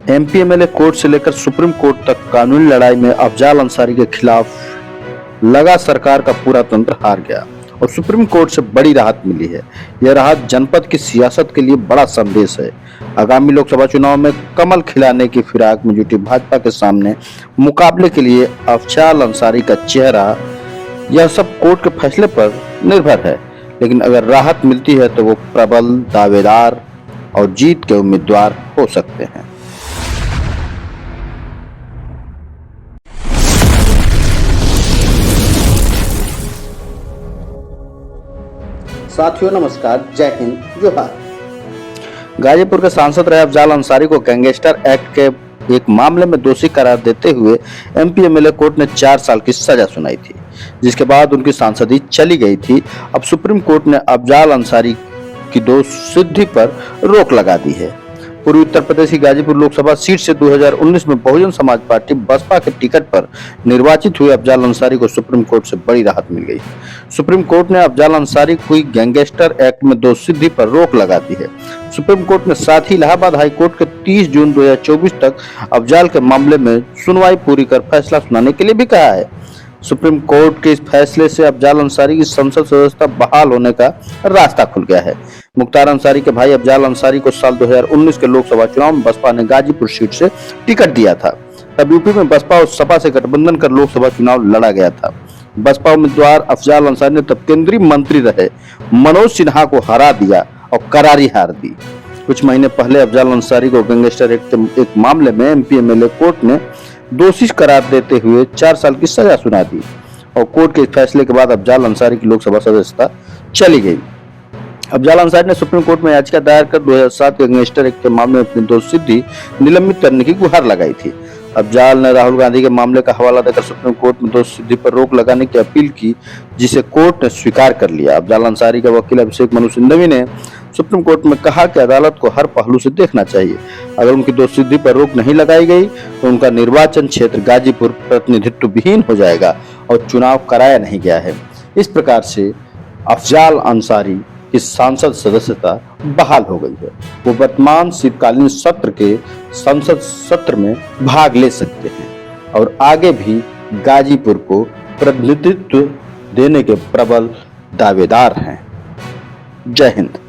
MP MLA court से लेकर supreme court तक कानूनी लड़ाई में अफजाल अंसारी के खिलाफ लगा सरकार का पूरा तंत्र हार गया और सुप्रीम कोर्ट से बड़ी राहत मिली है। यह राहत जनपद की सियासत के लिए बड़ा संदेश है। आगामी लोकसभा चुनाव में कमल खिलाने की फिराक में जुटी भाजपा के सामने मुकाबले के लिए अफजाल अंसारी का चेहरा, यह सब कोर्ट के फैसले पर निर्भर है। लेकिन अगर राहत मिलती है तो वो प्रबल दावेदार और जीत के उम्मीदवार हो सकते हैं। साथियों नमस्कार, जय हिंद, जोहार। गाजीपुर के सांसद रहे अफजाल अंसारी को गैंगस्टर एक्ट के एक मामले में दोषी करार देते हुए एमपी एमएलए कोर्ट ने 4 साल की सजा सुनाई थी, जिसके बाद उनकी सांसदी चली गई थी। अब सुप्रीम कोर्ट ने अफजाल अंसारी की दोष सिद्धि पर रोक लगा दी है। पूर्वी उत्तर प्रदेश की गाजीपुर लोकसभा सीट से 2019 में बहुजन समाज पार्टी बसपा के टिकट पर निर्वाचित हुए अफजाल अंसारी को सुप्रीम कोर्ट से बड़ी राहत मिल गई। सुप्रीम कोर्ट ने अफजाल अंसारी को गैंगस्टर एक्ट में दोष सिद्धि पर रोक लगा दी है। सुप्रीम कोर्ट ने साथ ही इलाहाबाद हाई कोर्ट के 30 जून 2024 तक अफजाल के मामले में सुनवाई पूरी कर फैसला सुनाने के लिए भी कहा है। सुप्रीम कोर्ट के इस फैसले से अफजाल अंसारी की संसद सदस्यता बहाल होने का रास्ता खुल गया है। मुख्तार अंसारी के भाई अफजाल अंसारी को साल 2019 के लोकसभा चुनाव में बसपा ने गाजीपुर सीट से टिकट दिया था। तब यूपी में बसपा और सपा से गठबंधन कर लोकसभा चुनाव लड़ा गया था। बसपा उम्मीदवार अफजाल अंसारी ने तब केंद्रीय मंत्री रहे मनोज सिन्हा को हरा दिया और करारी हार दी। कुछ महीने पहले अफजाल अंसारी को गैंगस्टर एक्ट एक मामले में एमपी एमएलए कोर्ट ने दोषी करार देते हुए 4 साल की सजा सुना दी और कोर्ट के फैसले के बाद अफजाल अंसारी की लोकसभा सदस्यता चली गई। अफजाल अंसारी ने सुप्रीम कोर्ट में याचिका दायर कर 2007 के गैंगस्टर एक्ट के मामले में अपनी दोष सिद्धि निलंबित करने की गुहार लगाई थी। अफजाल ने राहुल गांधी के मामले का हवाला देकर सुप्रीम कोर्ट में दोष सिद्धि पर रोक लगाने की अपील की, जिसे कोर्ट ने स्वीकार कर लिया। अफजाल अंसारी के वकील अभिषेक मनु सिंघवी ने सुप्रीम कोर्ट में कहा कि अदालत को हर पहलू से देखना चाहिए। अगर उनकी दोष सिद्धि पर रोक नहीं लगाई गई तो उनका निर्वाचन क्षेत्र गाजीपुर प्रतिनिधित्व विहीन हो जाएगा और चुनाव कराया नहीं गया है। इस प्रकार से अफजाल अंसारी की सांसद सदस्यता बहाल हो गई है। वो वर्तमान शीतकालीन सत्र के संसद सत्र में भाग ले सकते हैं और आगे भी गाजीपुर को प्रतिनिधित्व देने के प्रबल दावेदार हैं। जय हिंद।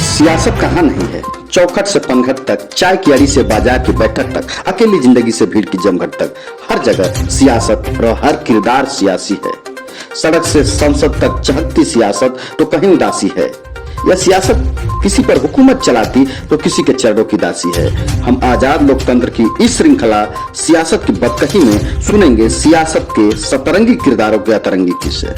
सियासत कहाँ नहीं है, चौखट से पनघट तक, चाय की अड़ी से बाजार की बैठक तक, अकेली जिंदगी से भीड़ की जमघट तक, हर जगह सियासत और हर किरदार सियासी है। सड़क से संसद तक चहकती सियासत तो कहीं उदासी है। यह सियासत किसी पर हुकूमत चलाती तो किसी के चरणों की दासी है। हम आजाद लोकतंत्र की इस श्रृंखला सियासत की बदकही में सुनेंगे सियासत के सतरंगी किरदारों के अतरंगी किस्से।